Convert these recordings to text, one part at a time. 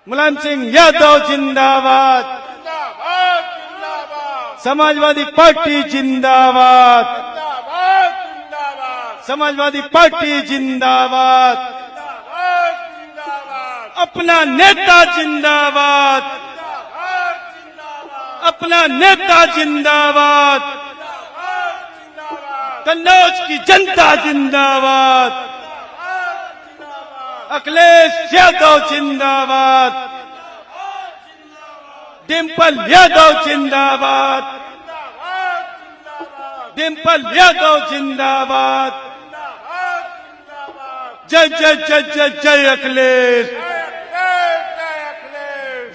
मुलायम सिंह यादव जिंदाबाद, जिंदाबाद जिंदाबाद, समाजवादी पार्टी जिंदाबाद, जिंदाबाद जिंदाबाद, समाजवादी पार्टी जिंदाबाद, जिंदाबाद जिंदाबाद, अपना नेता जिंदाबाद, जिंदाबाद जिंदाबाद, अपना नेता जिंदाबाद, जिंदाबाद जिंदाबाद, कन्नौज की जनता जिंदाबाद, जिंदाबाद जिंदाबाद, अखिलेश यादव जिंदाबाद, डिम्पल यादव जिंदाबाद, जिंदाबाद जिंदाबाद, डिम्पल यादव जिंदाबाद, जिंदाबाद जिंदाबाद, जय जय जय जय जय अखिलेश,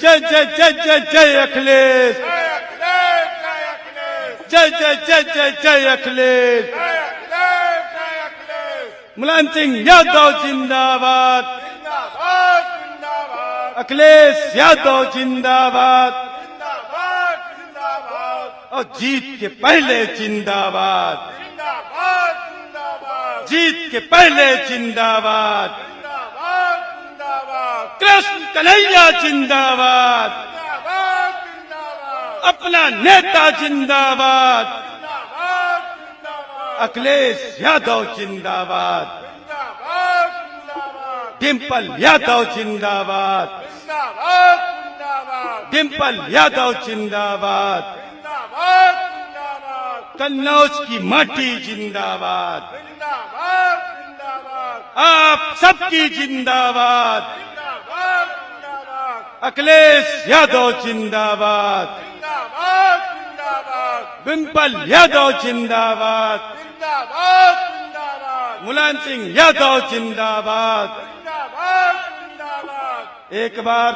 जय जय जय जय जय जय अखिलेश, जय जय अखिलेश, जय अखिलेश, जय जय जय जय जय अखिलेश, जय अखिलेश, जय अखिलेश, मुलायम सिंह यादव जिंदाबाद, जिंदाबाद जिंदाबाद, अखिलेश यादव जिंदाबाद, जिंदाबाद जिंदाबाद, और जीत के पहले जिंदाबाद, जिंदाबाद जिंदाबाद, जीत के पहले जिंदाबाद, जिंदाबाद जिंदाबाद, कृष्ण कन्हैया जिंदाबाद, जिंदाबाद जिंदाबाद, अपना नेता जिंदाबाद, जिंदाबाद जिंदाबाद, अखिलेश यादव जिंदाबाद, जिंदाबाद जिंदाबाद, डिम्पल यादव जिंदाबाद, जिंदाबाद जिंदाबाद, डिम्पल यादव जिंदाबाद, जिंदाबाद जिंदाबाद, कन्नौज की माटी जिंदाबाद, जिंदाबाद जिंदाबाद, आप सबकी जिंदाबाद, जिंदाबाद जिंदाबाद, अखिलेश यादव जिंदाबाद, जिंदाबाद जिंदाबाद, डिम्पल यादव जिंदाबाद, जिंदाबाद जिंदाबाद, मुलायम सिंह यादव जिंदाबाद। जिंदाबाद जिंदाबाद, एक बार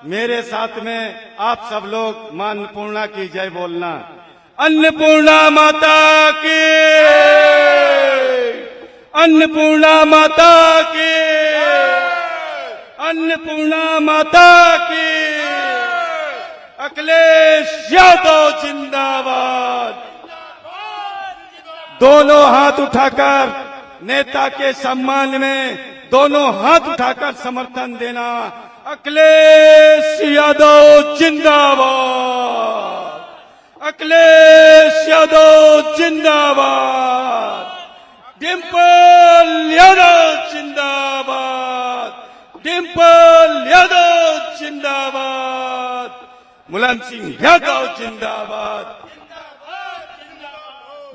मेरे साथ में आप सब लोग मां अन्नपूर्णा की जय बोलना। अन्नपूर्णा माता की, अन्नपूर्णा माता की, अन्नपूर्णा माता की, अखिलेश यादव जिंदाबाद। दोनों हाथ उठाकर नेता के सम्मान में दोनों हाथ उठाकर समर्थन देना। अखिलेश यादव जिंदाबाद, अखिलेश यादव जिंदाबाद, डिम्पल यादव जिंदाबाद, डिम्पल यादव जिंदाबाद, मुलायम सिंह यादव जिंदाबाद,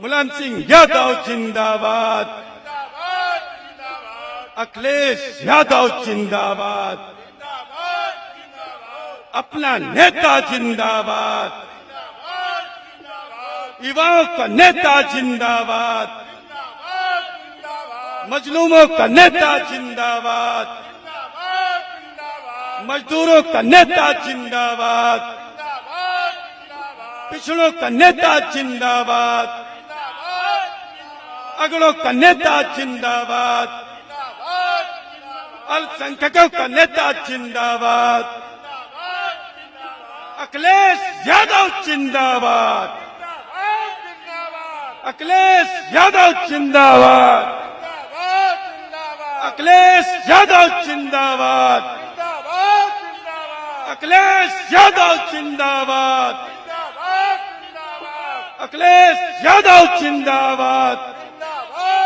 मुलायम सिंह यादव जिंदाबाद, जिंदाबाद जिंदाबाद, अखिलेश यादव जिंदाबाद, जिंदाबाद जिंदाबाद, अपना नेता जिंदाबाद, जिंदाबाद जिंदाबाद, युवाओं का नेता जिंदाबाद, जिंदाबाद जिंदाबाद, मजलूमों का नेता जिंदाबाद, जिंदाबाद जिंदाबाद, मजदूरों का नेता जिंदाबाद, जिंदाबाद जिंदाबाद, पिछड़ों का नेता जिंदाबाद, जिंदाबाद जिंदाबाद, अगड़ों का नेता जिंदाबाद, जिंदाबाद जिंदाबाद, अल्पसंख्यकों का नेता जिंदाबाद, जिंदाबाद जिंदाबाद, अखिलेश यादव जिंदाबाद, जिंदाबाद जिंदाबाद, अखिलेश यादव जिंदाबाद, जिंदाबाद जिंदाबाद, अखिलेश यादव जिंदाबाद, जिंदाबाद जिंदाबाद, अखिलेश यादव जिंदाबाद, जिंदाबाद जिंदाबाद, अखिलेश यादव जिंदाबाद, जिंदाबाद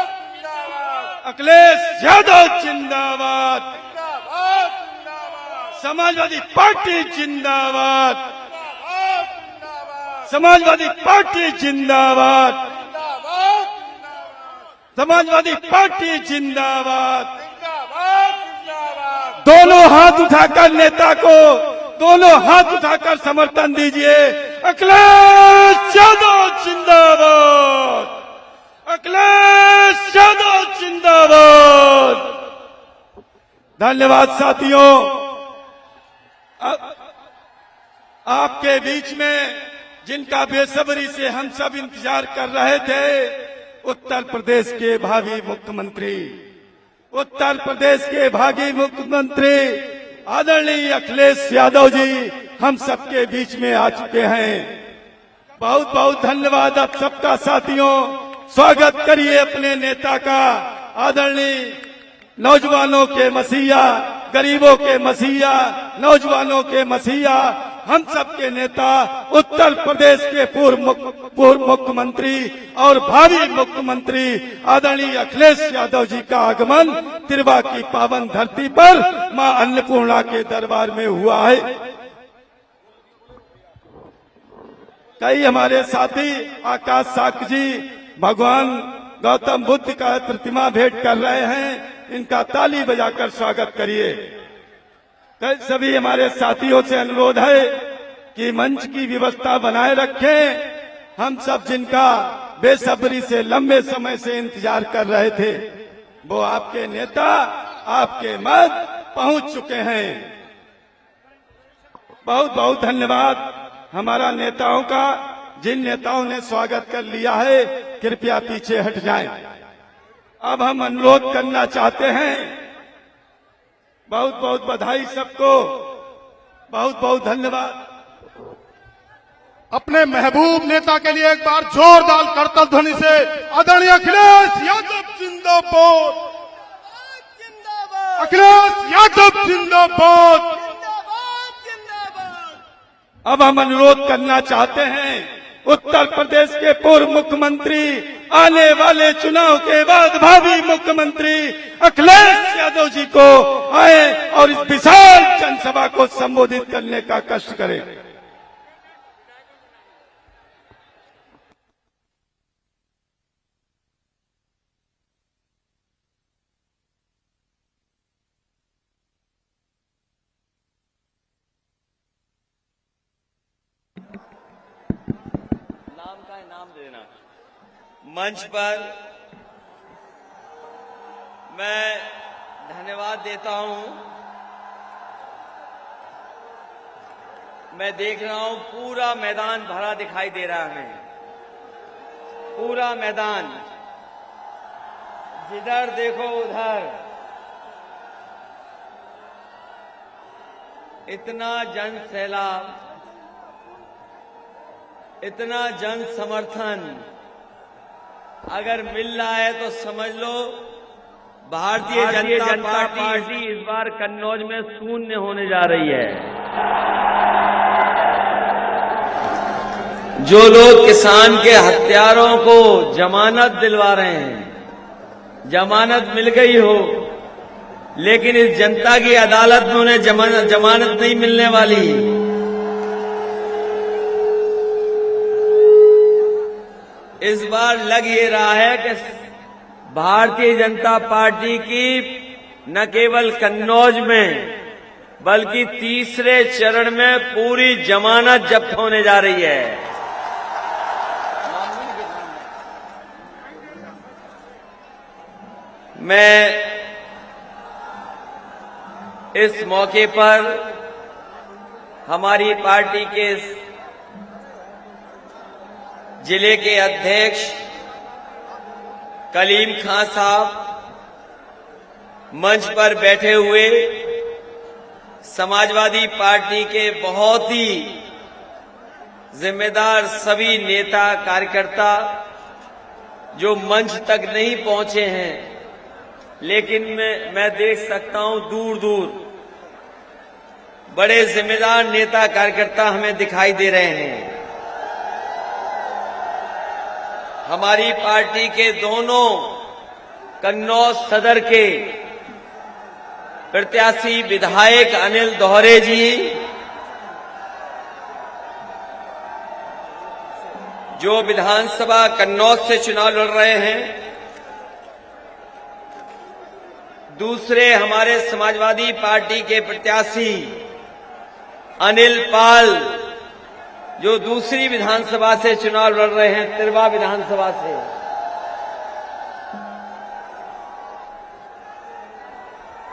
जिंदाबाद, अखिलेश यादव जिंदाबाद, जिंदाबाद जिंदाबाद, समाजवादी पार्टी जिंदाबाद, जिंदाबाद जिंदाबाद, समाजवादी पार्टी जिंदाबाद, जिंदाबाद जिंदाबाद, समाजवादी पार्टी जिंदाबाद। जिंदाबाद जिंदाबाद, दोनों हाथ उठाकर नेता को, दोनों हाथ उठाकर समर्थन दीजिए। अखिलेश यादव जिंदाबाद, अखिलेश यादव जिंदाबाद। धन्यवाद साथियों। आपके बीच में जिनका बेसब्री से हम सब इंतजार कर रहे थे, उत्तर प्रदेश के भावी मुख्यमंत्री, उत्तर प्रदेश के भावी मुख्यमंत्री आदरणीय अखिलेश यादव जी हम सबके बीच में आ चुके हैं। बहुत बहुत धन्यवाद आप सबका साथियों। स्वागत करिए अपने नेता का, आदरणीय नौजवानों के मसीहा गरीबों के मसीहा, नौजवानों के मसीहा, हम सब के नेता, उत्तर प्रदेश के पूर्व मुख्यमंत्री और भावी मुख्यमंत्री आदरणीय अखिलेश यादव जी का आगमन तिरवा की पावन धरती पर मां अन्नपूर्णा के दरबार में हुआ है। कई हमारे साथी आकाश साक जी भगवान गौतम बुद्ध का प्रतिमा भेंट कर रहे हैं, इनका ताली बजाकर स्वागत करिए। सभी हमारे साथियों से अनुरोध है कि मंच की व्यवस्था बनाए रखें। हम सब जिनका बेसब्री से लंबे समय से इंतजार कर रहे थे, वो आपके नेता आपके मत पहुंच चुके हैं। बहुत बहुत धन्यवाद हमारा नेताओं का। जिन नेताओं ने स्वागत कर लिया है कृपया पीछे हट जाएं। अब हम अनुरोध करना चाहते हैं, बहुत बहुत बधाई सबको, बहुत बहुत धन्यवाद। अपने महबूब नेता के लिए एक बार जोरदार करतब ध्वनि से आदरणीय अखिलेश यादव जिंदाबाद, अखिलेश यादव जिंदाबाद। अब हम अनुरोध करना चाहते हैं उत्तर प्रदेश के पूर्व मुख्यमंत्री, आने वाले चुनाव के बाद भावी मुख्यमंत्री अखिलेश यादव जी को आए और इस विशाल जनसभा को संबोधित करने का कष्ट करें। नाम देना। मंच पर मैं धन्यवाद देता हूं। मैं देख रहा हूं पूरा मैदान भरा दिखाई दे रहा है। पूरा मैदान, जिधर देखो उधर इतना जन सैलाब, इतना जन समर्थन अगर मिल रहा है तो समझ लो भारतीय जनता पार्टी इस बार कन्नौज में शून्य होने जा रही है। जो लोग किसान के हत्यारों को जमानत दिलवा रहे हैं, जमानत मिल गई हो, लेकिन इस जनता की अदालत में उन्हें जमानत नहीं मिलने वाली। इस बार लग ये रहा है कि भारतीय जनता पार्टी की न केवल कन्नौज में बल्कि तीसरे चरण में पूरी जमानत जब्त होने जा रही है। मैं इस मौके पर हमारी पार्टी के जिले के अध्यक्ष कलीम खां साहब, मंच पर बैठे हुए समाजवादी पार्टी के बहुत ही जिम्मेदार सभी नेता कार्यकर्ता जो मंच तक नहीं पहुंचे हैं, लेकिन मैं देख सकता हूं दूर दूर बड़े जिम्मेदार नेता कार्यकर्ता हमें दिखाई दे रहे हैं। हमारी पार्टी के दोनों कन्नौज सदर के प्रत्याशी विधायक अनिल दोहरे जी, जो विधानसभा कन्नौज से चुनाव लड़ रहे हैं, दूसरे हमारे समाजवादी पार्टी के प्रत्याशी अनिल पाल, जो दूसरी विधानसभा से चुनाव लड़ रहे हैं, तिरवा विधानसभा से।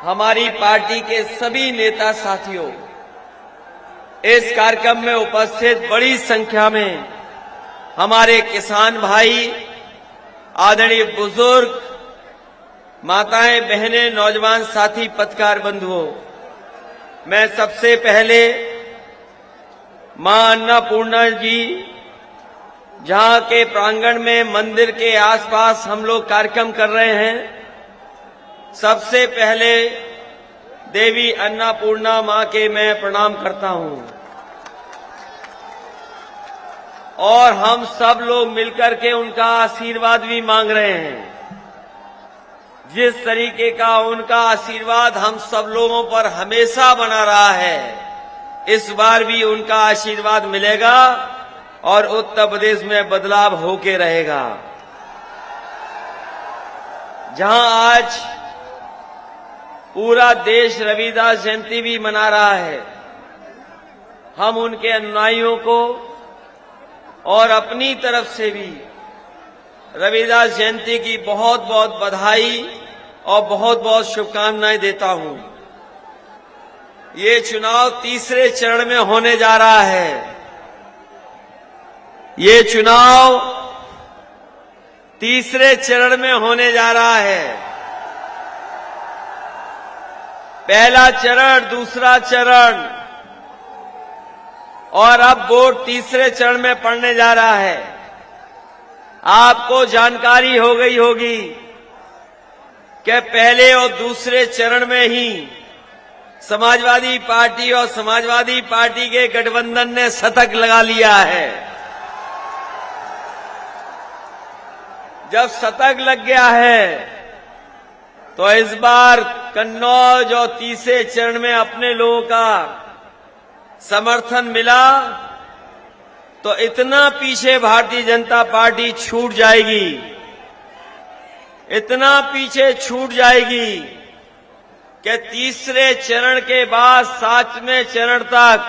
हमारी पार्टी के सभी नेता साथियों, इस कार्यक्रम में उपस्थित बड़ी संख्या में हमारे किसान भाई, आदरणीय बुजुर्ग, माताएं, बहनें, नौजवान साथी, पत्रकार बंधुओं, मैं सबसे पहले मां अन्नपूर्णा जी, जहां के प्रांगण में मंदिर के आसपास हम लोग कार्यक्रम कर रहे हैं, सबसे पहले देवी अन्नपूर्णा मां के मैं प्रणाम करता हूं और हम सब लोग मिलकर के उनका आशीर्वाद भी मांग रहे हैं। जिस तरीके का उनका आशीर्वाद हम सब लोगों पर हमेशा बना रहा है, इस बार भी उनका आशीर्वाद मिलेगा और उत्तर प्रदेश में बदलाव होके रहेगा। जहां आज पूरा देश रविदास जयंती भी मना रहा है, हम उनके अनुयायियों को और अपनी तरफ से भी रविदास जयंती की बहुत बहुत बधाई और बहुत बहुत शुभकामनाएं देता हूं। ये चुनाव तीसरे चरण में होने जा रहा है। ये चुनाव तीसरे चरण में होने जा रहा है। पहला चरण, दूसरा चरण और अब वोट तीसरे चरण में पड़ने जा रहा है। आपको जानकारी हो गई होगी कि पहले और दूसरे चरण में ही समाजवादी पार्टी और समाजवादी पार्टी के गठबंधन ने शतक लगा लिया है। जब शतक लग गया है तो इस बार कन्नौज और तीसरे चरण में अपने लोगों का समर्थन मिला तो इतना पीछे भारतीय जनता पार्टी छूट जाएगी, इतना पीछे छूट जाएगी कि तीसरे चरण के बाद सातवें चरण तक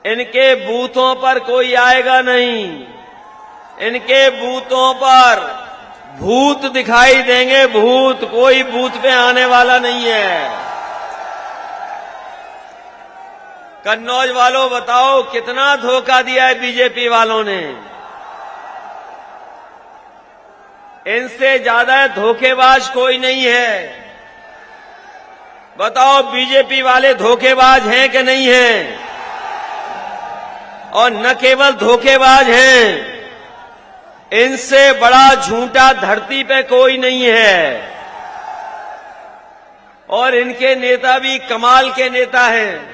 इनके बूथों पर कोई आएगा नहीं। इनके बूथों पर भूत दिखाई देंगे, भूत। कोई बूथ पे आने वाला नहीं है। कन्नौज वालों बताओ कितना धोखा दिया है बीजेपी वालों ने। इनसे ज्यादा धोखेबाज कोई नहीं है। बताओ बीजेपी वाले धोखेबाज हैं कि नहीं हैं? और न केवल धोखेबाज हैं, इनसे बड़ा झूठा धरती पे कोई नहीं है। और इनके नेता भी कमाल के नेता हैं।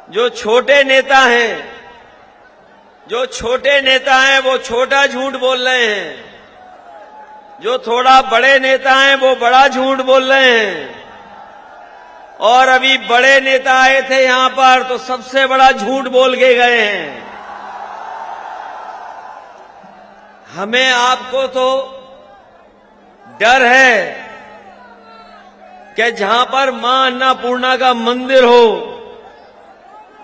जो छोटे नेता हैं, जो छोटे नेता हैं वो छोटा झूठ बोल रहे हैं। जो थोड़ा बड़े नेता हैं वो बड़ा झूठ बोल रहे हैं। और अभी बड़े नेता आए थे यहां पर तो सबसे बड़ा झूठ बोल के गए हैं। हमें आपको तो डर है कि जहां पर मां अन्नपूर्णा का मंदिर हो,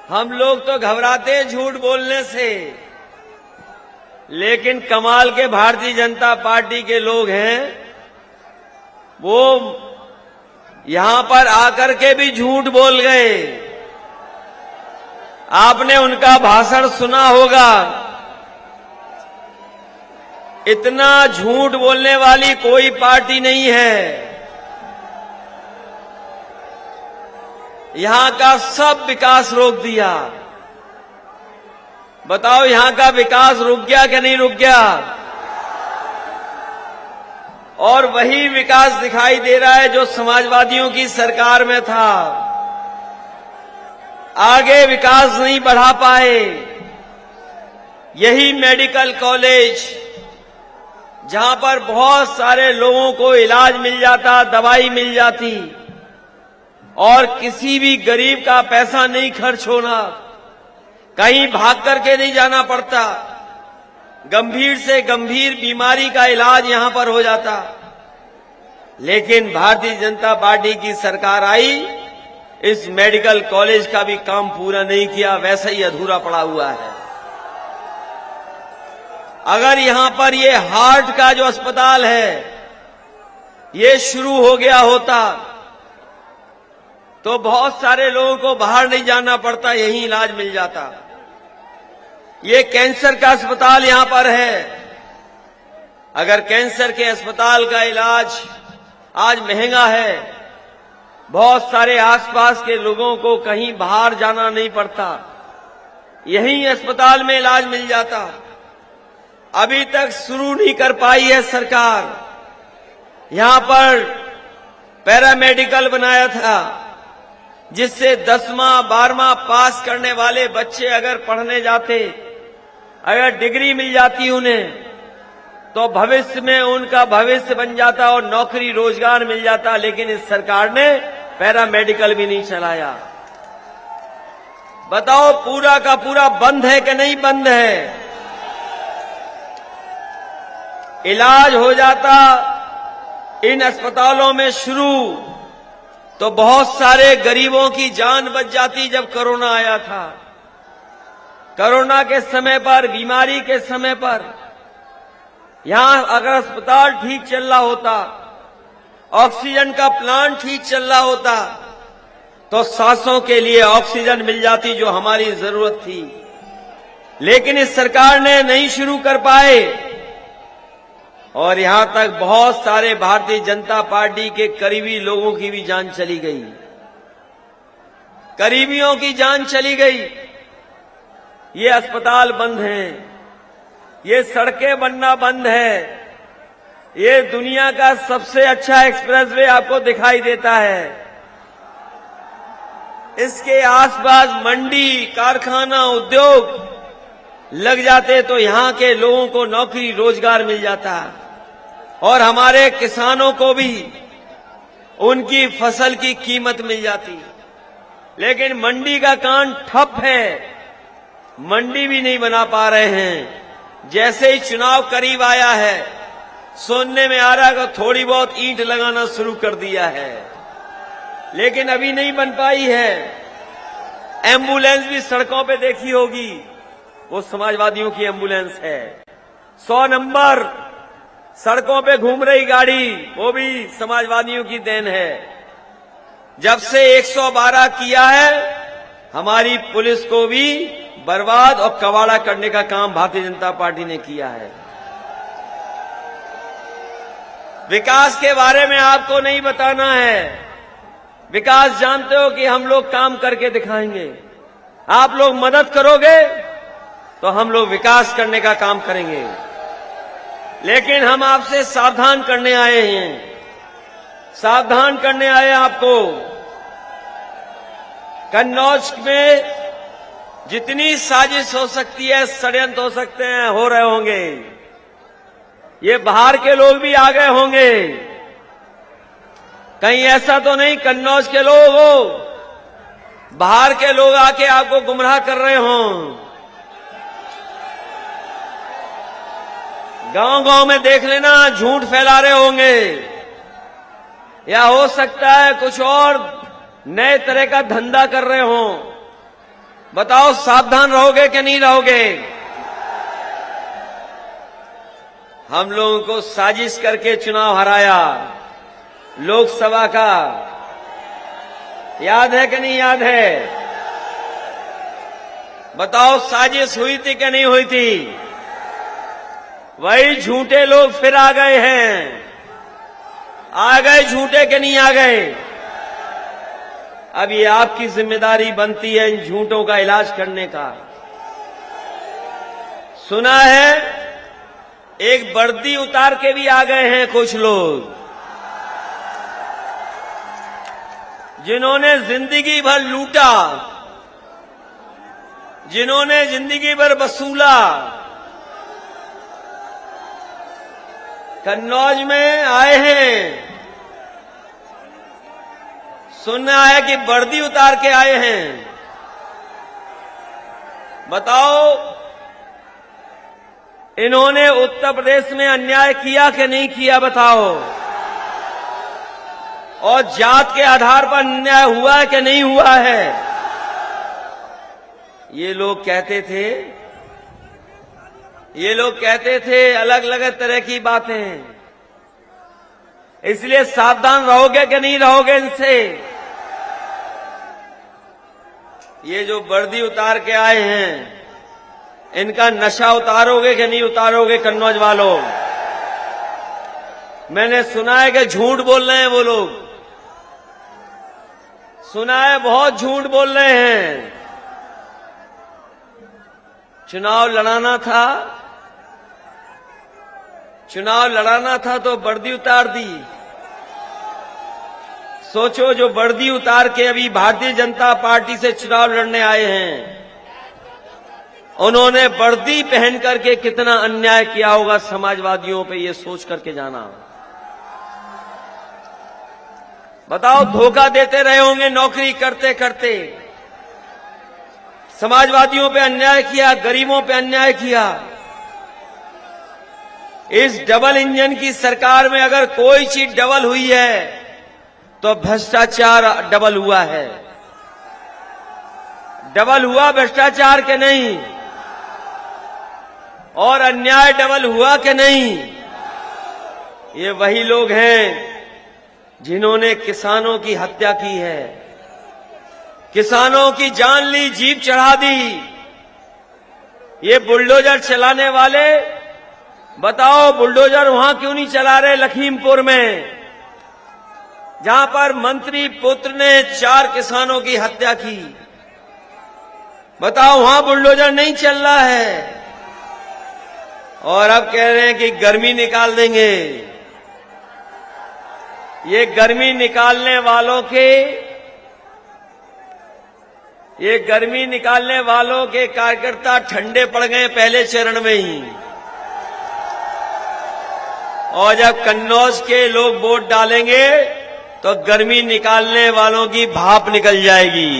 हम लोग तो घबराते हैं झूठ बोलने से। लेकिन कमाल के भारतीय जनता पार्टी के लोग हैं, वो यहां पर आकर के भी झूठ बोल गए। आपने उनका भाषण सुना होगा। इतना झूठ बोलने वाली कोई पार्टी नहीं है। यहां का सब विकास रोक दिया। बताओ यहां का विकास रुक गया कि नहीं रुक गया? और वही विकास दिखाई दे रहा है जो समाजवादियों की सरकार में था। आगे विकास नहीं बढ़ा पाए। यही मेडिकल कॉलेज जहां पर बहुत सारे लोगों को इलाज मिल जाता, दवाई मिल जाती और किसी भी गरीब का पैसा नहीं खर्च होना, कहीं भाग करके नहीं जाना पड़ता, गंभीर से गंभीर बीमारी का इलाज यहां पर हो जाता। लेकिन भारतीय जनता पार्टी की सरकार आई, इस मेडिकल कॉलेज का भी काम पूरा नहीं किया, वैसा ही अधूरा पड़ा हुआ है। अगर यहां पर ये हार्ट का जो अस्पताल है ये शुरू हो गया होता तो बहुत सारे लोगों को बाहर नहीं जाना पड़ता, यहीं इलाज मिल जाता। ये कैंसर का अस्पताल यहां पर है। अगर कैंसर के अस्पताल का इलाज आज महंगा है, बहुत सारे आसपास के लोगों को कहीं बाहर जाना नहीं पड़ता, यहीं अस्पताल में इलाज मिल जाता। अभी तक शुरू नहीं कर पाई है सरकार। यहां पर पैरामेडिकल बनाया था, जिससे 10वां 12वां पास करने वाले बच्चे अगर पढ़ने जाते, अगर डिग्री मिल जाती उन्हें, तो भविष्य में उनका भविष्य बन जाता और नौकरी रोजगार मिल जाता। लेकिन इस सरकार ने पैरामेडिकल भी नहीं चलाया। बताओ पूरा का पूरा बंद है कि नहीं बंद है? इलाज हो जाता इन अस्पतालों में शुरू, तो बहुत सारे गरीबों की जान बच जाती। जब कोरोना आया था, कोरोना के समय पर, बीमारी के समय पर, यहां अगर अस्पताल ठीक चल रहा होता, ऑक्सीजन का प्लांट ठीक चल रहा होता, तो सांसों के लिए ऑक्सीजन मिल जाती जो हमारी जरूरत थी। लेकिन इस सरकार ने नहीं शुरू कर पाए, और यहां तक बहुत सारे भारतीय जनता पार्टी के करीबी लोगों की भी जान चली गई, करीबियों की जान चली गई। ये अस्पताल बंद हैं, ये सड़कें बनना बंद है, ये दुनिया का सबसे अच्छा एक्सप्रेसवे आपको दिखाई देता है। इसके आसपास मंडी, कारखाना, उद्योग लग जाते तो यहां के लोगों को नौकरी रोजगार मिल जाता, और हमारे किसानों को भी उनकी फसल की कीमत मिल जाती। लेकिन मंडी का काम ठप है, मंडी भी नहीं बना पा रहे हैं। जैसे ही चुनाव करीब आया है, सुनने में आ रहा है कि थोड़ी बहुत ईंट लगाना शुरू कर दिया है, लेकिन अभी नहीं बन पाई है। एम्बुलेंस भी सड़कों पे देखी होगी, वो समाजवादियों की एम्बुलेंस है। 100 नंबर सड़कों पे घूम रही गाड़ी, वो भी समाजवादियों की देन है। जब से 112 किया है, हमारी पुलिस को भी बर्बाद और कबाड़ा करने का काम भारतीय जनता पार्टी ने किया है। विकास के बारे में आपको नहीं बताना है। विकास जानते हो कि हम लोग काम करके दिखाएंगे। आप लोग मदद करोगे तो हम लोग विकास करने का काम करेंगे। लेकिन हम आपसे सावधान करने आए हैं, सावधान करने आए आपको। कन्नौज में जितनी साजिश हो सकती है, षड्यंत्र हो सकते हैं, हो रहे होंगे। ये बाहर के लोग भी आ गए होंगे। कहीं ऐसा तो नहीं कन्नौज के लोग हो, बाहर के लोग आके आपको गुमराह कर रहे हों। गांव-गांव में देख लेना, झूठ फैला रहे होंगे, या हो सकता है कुछ और नए तरह का धंधा कर रहे हों। बताओ सावधान रहोगे कि नहीं रहोगे? हम लोगों को साजिश करके चुनाव हराया लोकसभा का, याद है कि नहीं याद है? बताओ साजिश हुई थी कि नहीं हुई थी? वही झूठे लोग फिर आ गए हैं। आ गए झूठे कि नहीं आ गए? अब ये आपकी जिम्मेदारी बनती है इन झूठों का इलाज करने का। सुना है एक वर्दी उतार के भी आ गए हैं कुछ लोग, जिन्होंने जिंदगी भर लूटा, जिन्होंने जिंदगी भर वसूला। कन्नौज में आए हैं, सुनना है कि वर्दी उतार के आए हैं। बताओ इन्होंने उत्तर प्रदेश में अन्याय किया कि नहीं किया? बताओ। और जात के आधार पर अन्याय हुआ है कि नहीं हुआ है? ये लोग कहते थे अलग अलग तरह की बातें। इसलिए सावधान रहोगे कि नहीं रहोगे इनसे? ये जो वर्दी उतार के आए हैं, इनका नशा उतारोगे कि नहीं उतारोगे कन्नौज वालों? मैंने सुना है कि झूठ बोल रहे हैं वो लोग, सुना है बहुत झूठ बोल रहे हैं। चुनाव लड़ाना था तो वर्दी उतार दी। सोचो, जो वर्दी उतार के अभी भारतीय जनता पार्टी से चुनाव लड़ने आए हैं, उन्होंने वर्दी पहन करके कितना अन्याय किया होगा समाजवादियों पे, ये सोच करके जाना। बताओ, धोखा देते रहे होंगे नौकरी करते करते, समाजवादियों पे अन्याय किया, गरीबों पे अन्याय किया। इस डबल इंजन की सरकार में अगर कोई चीज डबल हुई है तो भ्रष्टाचार डबल हुआ है। डबल हुआ भ्रष्टाचार के नहीं, और अन्याय डबल हुआ कि नहीं। ये वही लोग हैं जिन्होंने किसानों की हत्या की है, किसानों की जान ली, जीप चढ़ा दी। ये बुलडोजर चलाने वाले, बताओ बुलडोजर वहां क्यों नहीं चला रहे लखीमपुर में, जहां पर मंत्री पुत्र ने 4 किसानों की हत्या की। बताओ, वहां बुलडोजर नहीं चल रहा है। और अब कह रहे हैं कि गर्मी निकाल देंगे। ये गर्मी निकालने वालों के कार्यकर्ता ठंडे पड़ गए पहले चरण में ही। और जब कन्नौज के लोग वोट डालेंगे तो गर्मी निकालने वालों की भाप निकल जाएगी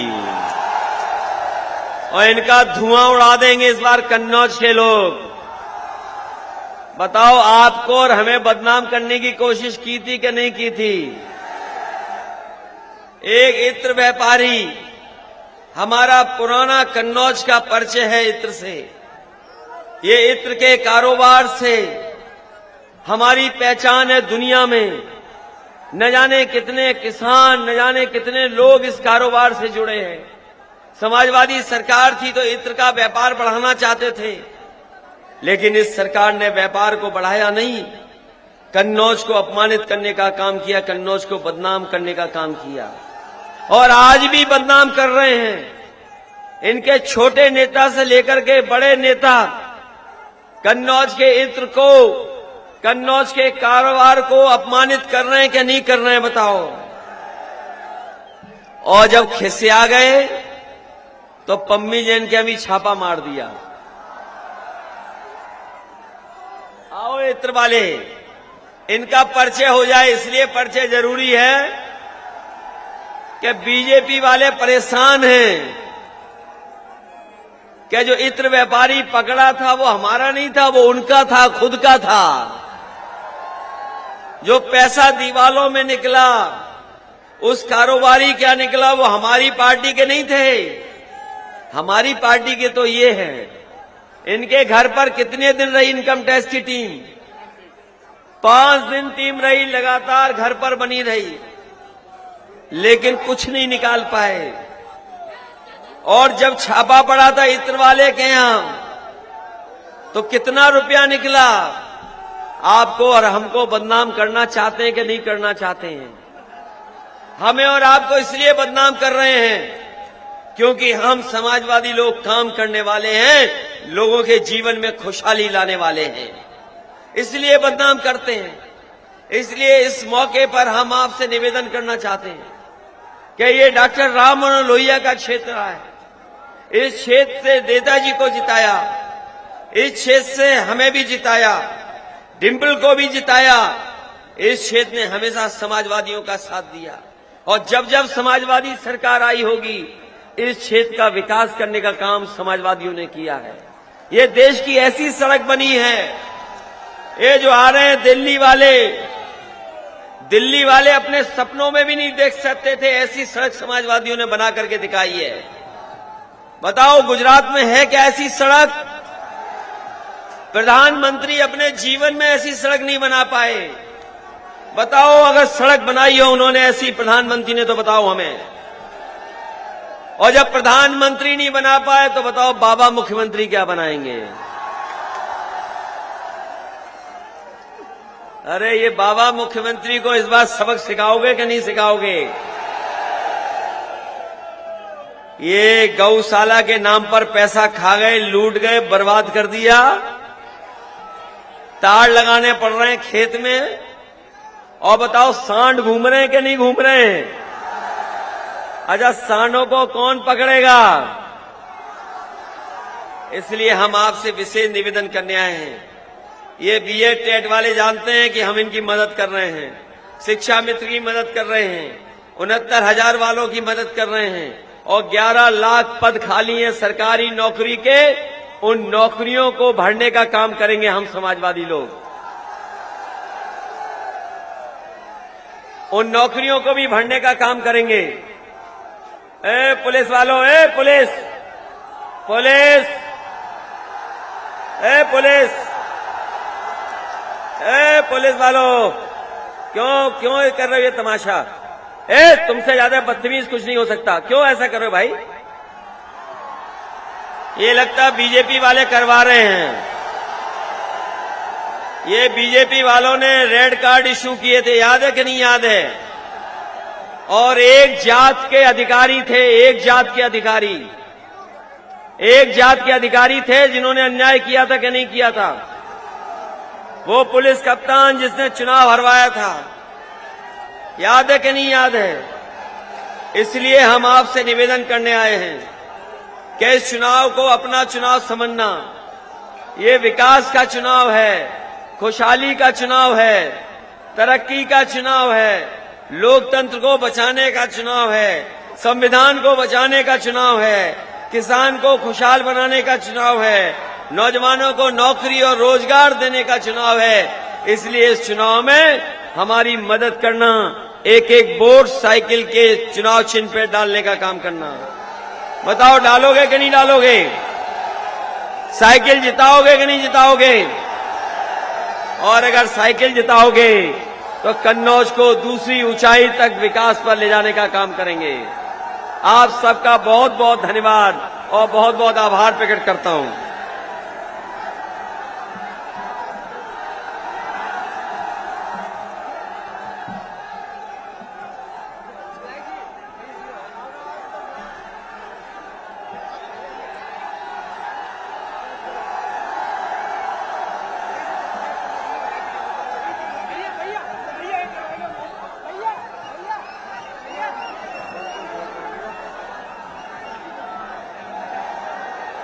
और इनका धुआं उड़ा देंगे इस बार कन्नौज के लोग। बताओ, आपको और हमें बदनाम करने की कोशिश की थी कि नहीं की थी? एक इत्र व्यापारी, हमारा पुराना कन्नौज का परिचय है इत्र से। ये इत्र के कारोबार से हमारी पहचान है दुनिया में। न जाने कितने किसान, न जाने कितने लोग इस कारोबार से जुड़े हैं। समाजवादी सरकार थी तो इत्र का व्यापार बढ़ाना चाहते थे, लेकिन इस सरकार ने व्यापार को बढ़ाया नहीं, कन्नौज को अपमानित करने का काम किया, कन्नौज को बदनाम करने का काम किया। और आज भी बदनाम कर रहे हैं। इनके छोटे नेता से लेकर के बड़े नेता कन्नौज के इत्र को, कन्नौज के कारोबार को अपमानित कर रहे हैं कि नहीं कर रहे हैं? बताओ। और जब खिस्से आ गए तो पम्मी जैन के अभी छापा मार दिया। आओ इत्र वाले, इनका परिचय हो जाए, इसलिए परिचय जरूरी है कि बीजेपी वाले परेशान हैं कि जो इत्र व्यापारी पकड़ा था वो हमारा नहीं था, वो उनका था, खुद का था। जो पैसा दीवालों में निकला, उस कारोबारी क्या निकला, वो हमारी पार्टी के नहीं थे। हमारी पार्टी के तो ये हैं। इनके घर पर कितने दिन रही इनकम टैक्स की टीम? 5 दिन टीम रही, लगातार घर पर बनी रही, लेकिन कुछ नहीं निकाल पाए। और जब छापा पड़ा था इत्र वाले के यहां, तो कितना रुपया निकला? आपको और हमको बदनाम करना चाहते हैं कि नहीं करना चाहते हैं? हमें और आपको इसलिए बदनाम कर रहे हैं क्योंकि हम समाजवादी लोग काम करने वाले हैं, लोगों के जीवन में खुशहाली लाने वाले हैं, इसलिए बदनाम करते हैं। इसलिए इस मौके पर हम आपसे निवेदन करना चाहते हैं कि ये डॉक्टर राम मनोहर लोहिया का क्षेत्र है। इस क्षेत्र से नेताजी को जिताया, इस क्षेत्र से हमें भी जिताया, डिम्पल को भी जिताया। इस क्षेत्र ने हमेशा समाजवादियों का साथ दिया, और जब जब समाजवादी सरकार आई होगी, इस क्षेत्र का विकास करने का काम समाजवादियों ने किया है। ये देश की ऐसी सड़क बनी है, ये जो आ रहे हैं दिल्ली वाले अपने सपनों में भी नहीं देख सकते थे, ऐसी सड़क समाजवादियों ने बना करके दिखाई है। बताओ, गुजरात में है क्या ऐसी सड़क? प्रधानमंत्री अपने जीवन में ऐसी सड़क नहीं बना पाए। बताओ, अगर सड़क बनाई हो उन्होंने ऐसी प्रधानमंत्री ने, तो बताओ हमें। और जब प्रधानमंत्री नहीं बना पाए तो बताओ बाबा मुख्यमंत्री क्या बनाएंगे? अरे ये बाबा मुख्यमंत्री को इस बार सबक सिखाओगे कि नहीं सिखाओगे? ये गौशाला के नाम पर पैसा खा गए, लूट गए, बर्बाद कर दिया। तार लगाने पड़ रहे हैं खेत में, और बताओ सांड घूम रहे हैं कि नहीं घूम रहे हैं? अच्छा, सांडों को कौन पकड़ेगा? इसलिए हम आपसे विशेष निवेदन करने आए हैं। ये बीएड टेट वाले जानते हैं कि हम इनकी मदद कर रहे हैं, शिक्षा मित्र की मदद कर रहे हैं, 69,000 वालों की मदद कर रहे हैं, और 11 लाख पद खाली हैं सरकारी नौकरी के। उन नौकरियों को भरने का काम करेंगे हम समाजवादी लोग। उन नौकरियों को भी भरने का काम करेंगे। ए पुलिस वालों, ए पुलिस, पुलिस, ए पुलिस, ए पुलिस वालों, क्यों कर रहे हो ये तमाशा? ए तुमसे ज्यादा बदतमीज कुछ नहीं हो सकता, क्यों ऐसा कर रहे हो भाई? ये लगता बीजेपी वाले करवा रहे हैं। ये बीजेपी वालों ने रेड कार्ड इश्यू किए थे, याद है कि नहीं याद है? और एक जात के अधिकारी थे, एक जात के अधिकारी, एक जात के अधिकारी थे जिन्होंने अन्याय किया था कि नहीं किया था? वो पुलिस कप्तान जिसने चुनाव हरवाया था, याद है कि नहीं याद है? इसलिए हम आपसे निवेदन करने आए हैं कि इस चुनाव को अपना चुनाव समझना। ये विकास का चुनाव है, खुशहाली का चुनाव है, तरक्की का चुनाव है, लोकतंत्र को बचाने का चुनाव है, संविधान को बचाने का चुनाव है, किसान को खुशहाल बनाने का चुनाव है, नौजवानों को नौकरी और रोजगार देने का चुनाव है। इसलिए इस चुनाव में हमारी मदद करना, एक एक वोट साइकिल के चुनाव चिन्ह पे डालने का काम करना। बताओ, डालोगे कि नहीं डालोगे? साइकिल जिताओगे कि नहीं जिताओगे? और अगर साइकिल जिताओगे तो कन्नौज को दूसरी ऊंचाई तक विकास पर ले जाने का काम करेंगे। आप सबका बहुत बहुत धन्यवाद और बहुत बहुत आभार प्रकट करता हूं।